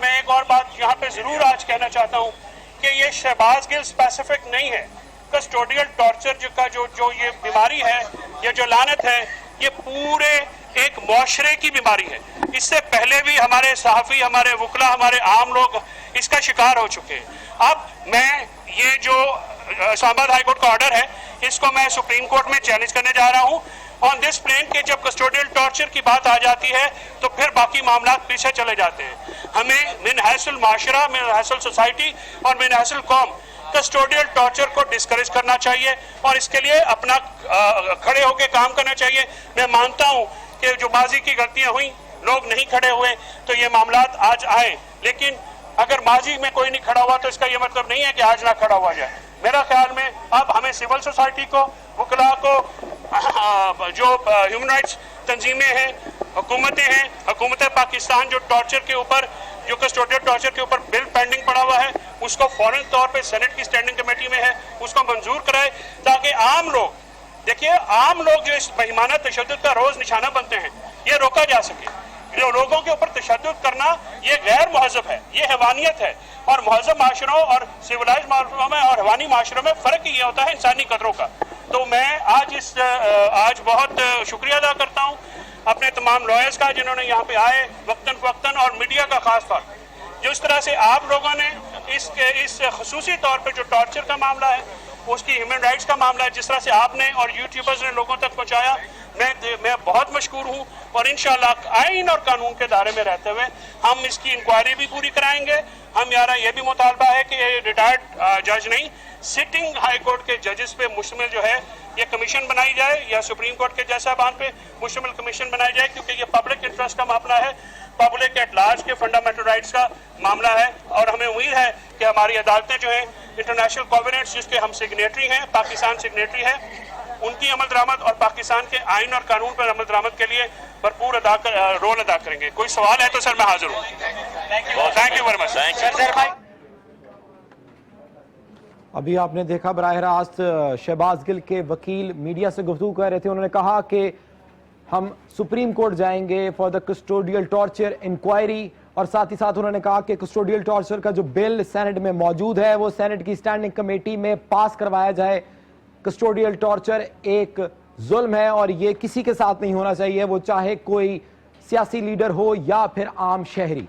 میں ایک اور بات یہاں پہ ضرور آج کہنا چاہتا ہوں کہ یہ شہباز گل اسپیسیفک نہیں ہے. کسٹوڈیل ٹارچر کا جو یہ بیماری ہے، یہ جو لعنت ہے، یہ پورے ایک معاشرے کی بیماری ہے. اس سے پہلے بھی ہمارے صحافی، ہمارے وکلا، ہمارے عام لوگ اس کا شکار ہو چکے ہیں. اب میں یہ جو اسلام آباد ہائی کورٹ کا آرڈر ہے، اس کو میں سپریم کورٹ میں چیلنج کرنے جا رہا ہوں آن دس پلین کہ جب کسٹوڈیل ٹارچر کی بات آ جاتی ہے تو پھر باقی معاملات پیچھے چلے جاتے ہیں. ہمیں من حیث المعاشرہ، من حیث السوسائٹی اور من حیث القوم کسٹوڈیل ٹارچر کو ڈسکریج کرنا چاہیے اور اس کے لیے اپنا کھڑے ہو کے کام کرنا چاہیے. میں مانتا ہوں کہ جو ماضی کی غلطیاں ہوئیں، لوگ نہیں کھڑے ہوئے تو یہ معاملات آج آئے، لیکن اگر ماضی میں کوئی نہیں کھڑا ہوا تو اس کا یہ مطلب نہیں ہے کہ آج نہ کھڑا ہوا جائے. میرا خیال میں اب ہمیں سول سوسائٹی کو، وکلاء کو، جو ہیومن رائٹس تنظیمیں ہیں، حکومتیں ہیں، حکومت پاکستان جو ٹارچر کے اوپر، جو کسٹوڈیل ٹارچر کے اوپر بل پینڈنگ پڑا ہوا ہے، اس کو فوراً طور پہ سینٹ کی اسٹینڈنگ کمیٹی میں ہے، اس کو منظور کرائے تاکہ عام لوگ، دیکھیے عام لوگ جو اس بہیمانہ تشدد کا روز نشانہ بنتے ہیں، یہ روکا جا سکے. جو لوگوں کے اوپر تشدد کرنا یہ غیر مہذب ہے، یہ حیوانیت ہے. اور مہذب معاشروں اور سیولائز معاشروں میں اور حیوانی معاشروں میں فرق یہ ہوتا ہے انسانی قدروں کا. تو میں آج بہت شکریہ ادا کرتا ہوں اپنے تمام لائرز کا جنہوں نے یہاں پہ آئے وقتاً فوقتاً، اور میڈیا کا خاص طور جو اس طرح سے آپ لوگوں نے اس خصوصی طور پہ جو ٹارچر کا معاملہ ہے، اس کی ہیومن رائٹس کا معاملہ ہے، جس طرح سے آپ نے اور یوٹیوبرز نے لوگوں تک پہنچایا، میں بہت مشکور ہوں. اور انشاءاللہ آئین اور قانون کے دائرے میں رہتے ہوئے ہم اس کی انکوائری بھی پوری کرائیں گے. ہمارا یہ بھی مطالبہ ہے کہ ریٹائرڈ جج نہیں، سٹنگ ہائی کورٹ کے ججز پہ مشتمل جو ہے یہ کمیشن بنائی جائے، یا سپریم کورٹ کے جج صاحبان پہ مشتمل کمیشن بنائی جائے، کیونکہ یہ پبلک انٹرسٹ کا معاملہ ہے، پبلک ایٹ لارج کے فنڈامنٹل رائٹس کا معاملہ ہے. اور ہمیں امید ہے کہ ہماری عدالتیں جو ہیں انٹرنیشنل کووننٹس جس کے ہم سگنیٹری ہیں، پاکستان سگنیٹری ہے، ان کی عمل درآمد اور پاکستان کے آئین اور قانون پر عمل درآمد کے لیے بھرپور رول ادا کریں گے. کوئی سوال ہے تو سر میں حاضر ہوں. Thank you very much. ابھی آپ نے دیکھا براہ راست شہباز گل کے وکیل میڈیا سے گفتگو کر رہے تھے. انہوں نے کہا کہ ہم سپریم کورٹ جائیں گے for the custodial torture enquiry, اور ساتھ ہی ساتھ انہوں نے کہا کہ کسٹوڈیل ٹارچر کا جو بل سینٹ میں موجود ہے وہ سینٹ کی اسٹینڈنگ کمیٹی میں پاس کروایا جائے. کسٹوڈیل ٹارچر ایک ظلم ہے اور یہ کسی کے ساتھ نہیں ہونا چاہیے، وہ چاہے کوئی سیاسی لیڈر ہو یا پھر عام شہری.